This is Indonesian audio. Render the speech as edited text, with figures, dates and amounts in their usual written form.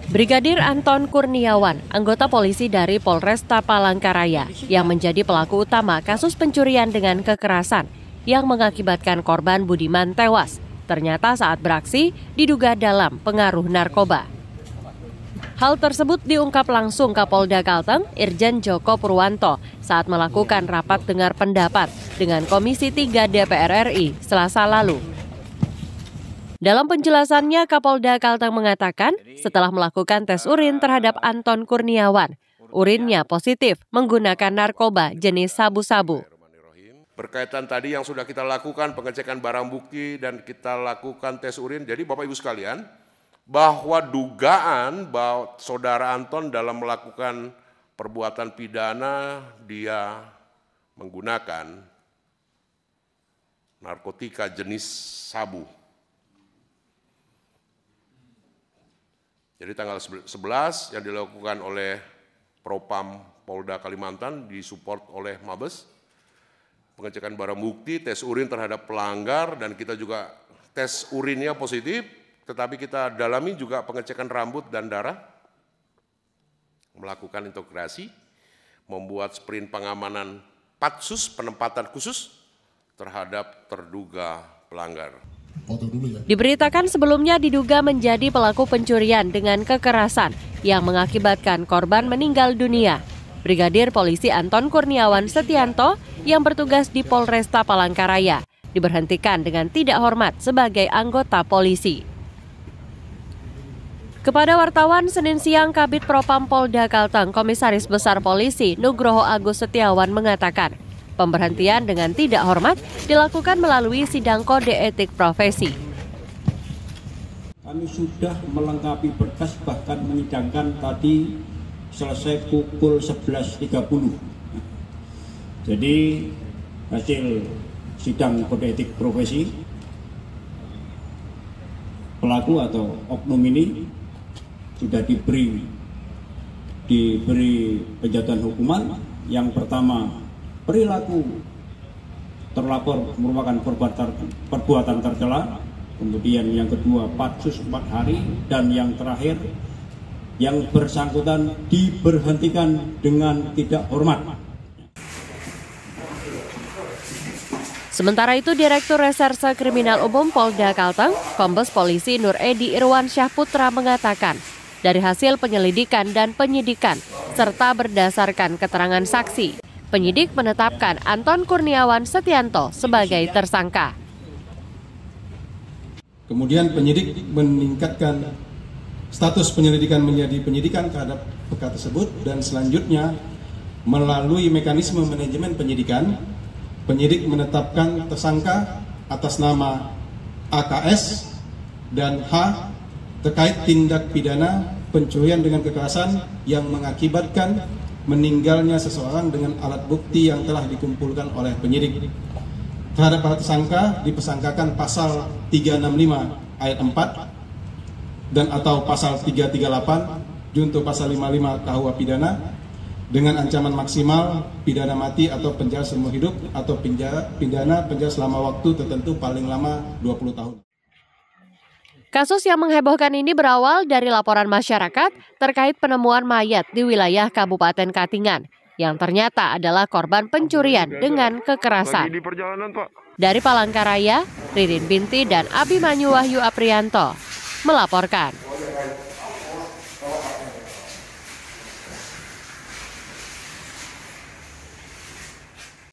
Brigadir Anton Kurniawan, anggota polisi dari Polresta Palangkaraya, yang menjadi pelaku utama kasus pencurian dengan kekerasan yang mengakibatkan korban Budiman tewas, ternyata saat beraksi diduga dalam pengaruh narkoba. Hal tersebut diungkap langsung Kapolda Kalteng, Irjen Joko Purwanto, saat melakukan rapat dengar pendapat dengan Komisi 3 DPR RI Selasa lalu. Dalam penjelasannya, Kapolda Kalteng mengatakan setelah melakukan tes urin terhadap Anton Kurniawan, urinnya positif menggunakan narkoba jenis sabu-sabu. Berkaitan tadi yang sudah kita lakukan pengecekan barang bukti dan kita lakukan tes urin, jadi Bapak Ibu sekalian, bahwa dugaan bahwa saudara Anton dalam melakukan perbuatan pidana dia menggunakan narkotika jenis sabu. Jadi tanggal 11 yang dilakukan oleh Propam Polda Kalimantan disupport oleh Mabes, pengecekan barang bukti, tes urin terhadap pelanggar, dan kita juga tes urinnya positif, tetapi kita dalami juga pengecekan rambut dan darah, melakukan integrasi, membuat sprint pengamanan patsus, penempatan khusus terhadap terduga pelanggar. Diberitakan sebelumnya diduga menjadi pelaku pencurian dengan kekerasan yang mengakibatkan korban meninggal dunia. Brigadir Polisi Anton Kurniawan Setianto yang bertugas di Polresta Palangkaraya diberhentikan dengan tidak hormat sebagai anggota polisi. Kepada wartawan Senin siang, Kabid Propam Polda Kalteng, Komisaris Besar Polisi Nugroho Agus Setiawan mengatakan, pemberhentian dengan tidak hormat dilakukan melalui sidang kode etik profesi. Kami sudah melengkapi berkas, bahkan menyidangkan tadi selesai pukul 11.30. Jadi hasil sidang kode etik profesi, pelaku atau oknum ini sudah diberi penjatuhan hukuman. Yang pertama, perilaku terlapor merupakan perbuatan tercela, kemudian yang kedua patsus 4 hari, dan yang terakhir yang bersangkutan diberhentikan dengan tidak hormat. Sementara itu, Direktur Reserse Kriminal Umum Polda Kalteng, Kombes Polisi Nur Edi Irwan Syahputra mengatakan, dari hasil penyelidikan dan penyidikan serta berdasarkan keterangan saksi, penyidik menetapkan Anton Kurniawan Setianto sebagai tersangka. Kemudian penyidik meningkatkan status penyelidikan menjadi penyidikan terhadap perkara tersebut, dan selanjutnya melalui mekanisme manajemen penyidikan, penyidik menetapkan tersangka atas nama AKS dan H terkait tindak pidana pencurian dengan kekerasan yang mengakibatkan meninggalnya seseorang dengan alat bukti yang telah dikumpulkan oleh penyidik. Terhadap para tersangka dipersangkakan pasal 365 ayat 4 dan atau pasal 338 junto pasal 55 KUH pidana dengan ancaman maksimal pidana mati atau penjara seumur hidup atau pidana penjara selama waktu tertentu paling lama 20 tahun. Kasus yang menghebohkan ini berawal dari laporan masyarakat terkait penemuan mayat di wilayah Kabupaten Katingan yang ternyata adalah korban pencurian dengan kekerasan. Dari Palangkaraya, Ririn Binti dan Abimanyu Wahyu Aprianto melaporkan.